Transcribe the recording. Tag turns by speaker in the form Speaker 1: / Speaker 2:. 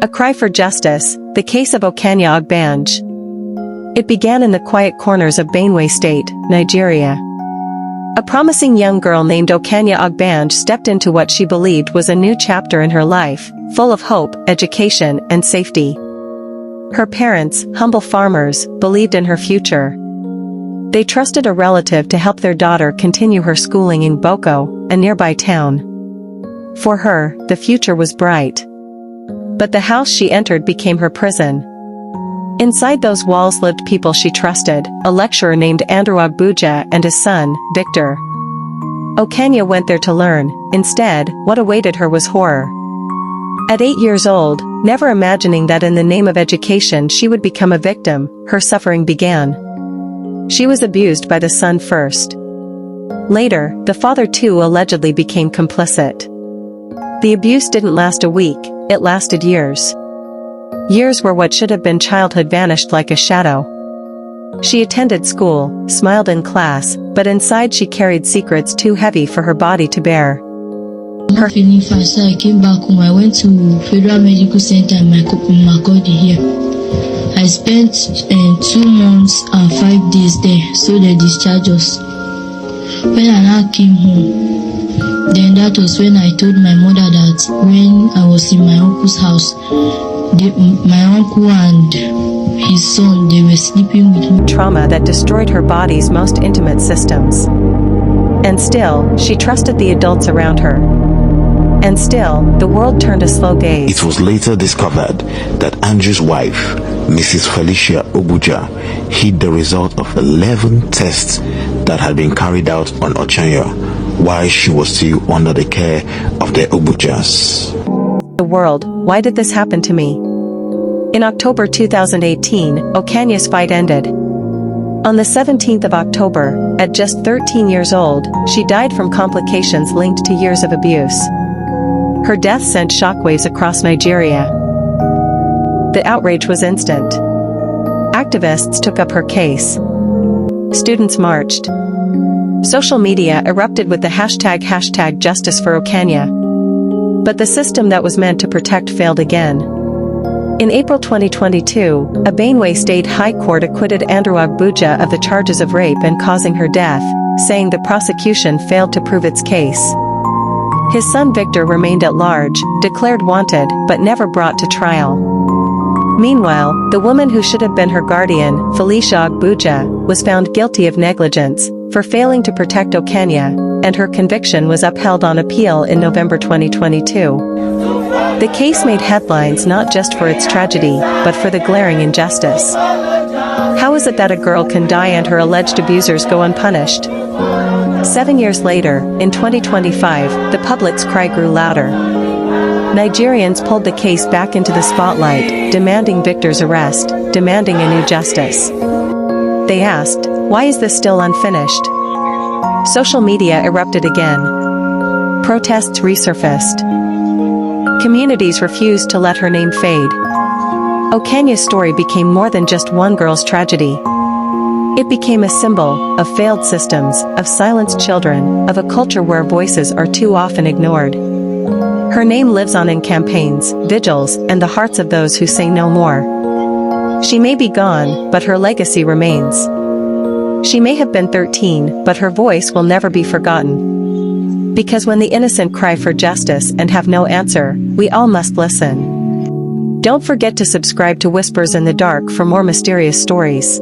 Speaker 1: A cry for justice, the case of Ochanya Ogbanje. It began in the quiet corners of Benue State, Nigeria. A promising young girl named Ochanya Ogbanje stepped into what she believed was a new chapter in her life, full of hope, education, and safety. Her parents, humble farmers, believed in her future. They trusted a relative to help their daughter continue her schooling in Boko, a nearby town. For her, the future was bright. But the house she entered became her prison. Inside those walls lived people she trusted, a lecturer named Andrew Ogbanje and his son, Victor. Ochanya went there to learn. Instead, what awaited her was horror. At 8 years old, never imagining that in the name of education she would become a victim, her suffering began. She was abused by the son first. Later, the father too allegedly became complicit. The abuse didn't last a week, it lasted years. Years where what should have been childhood vanished like a shadow. She attended school, smiled in class, but inside she carried secrets too heavy for her body to bear.
Speaker 2: After feeling faster, I came back home. I went to Federal Medical Center in Makodi here. I spent 2 months and 5 days there, so they discharged us. When I now came home, then that was when I told my mother that when I was in my uncle's house, my uncle and his son, they were sleeping with me.
Speaker 1: Trauma that destroyed her body's most intimate systems. And still, she trusted the adults around her. And still, the world turned a slow gaze.
Speaker 3: It was later discovered that Andrew's wife, Mrs. Felicia Ogbanje, hid the result of 11 tests that had been carried out on Ochanya while she was still under the care of the Ogbanjes.
Speaker 1: The world, why did this happen to me? In October 2018, Okanya's fight ended. On the 17th of October, at just 13 years old, she died from complications linked to years of abuse. Her death sent shockwaves across Nigeria. The outrage was instant. Activists took up her case. Students marched. Social media erupted with the hashtag Justice for Ochanya. But the system that was meant to protect failed again. In April 2022, a Benue State High Court acquitted Andrew Ogbanje of the charges of rape and causing her death, saying the prosecution failed to prove its case. His son Victor remained at large, declared wanted, but never brought to trial. Meanwhile, the woman who should have been her guardian, Felicia Ogbanje, was found guilty of negligence for failing to protect Ochanya, and her conviction was upheld on appeal in November 2022. The case made headlines not just for its tragedy, but for the glaring injustice. How is it that a girl can die and her alleged abusers go unpunished? 7 years later, in 2025, the public's cry grew louder. Nigerians pulled the case back into the spotlight, demanding Victor's arrest, demanding a new justice. They asked, why is this still unfinished? Social media erupted again. Protests resurfaced. Communities refused to let her name fade. Ochanya's story became more than just one girl's tragedy. It became a symbol of failed systems, of silenced children, of a culture where voices are too often ignored. Her name lives on in campaigns, vigils, and the hearts of those who say no more. She may be gone, but her legacy remains. She may have been 13, but her voice will never be forgotten. Because when the innocent cry for justice and have no answer, we all must listen. Don't forget to subscribe to Whispers in the Dark for more mysterious stories.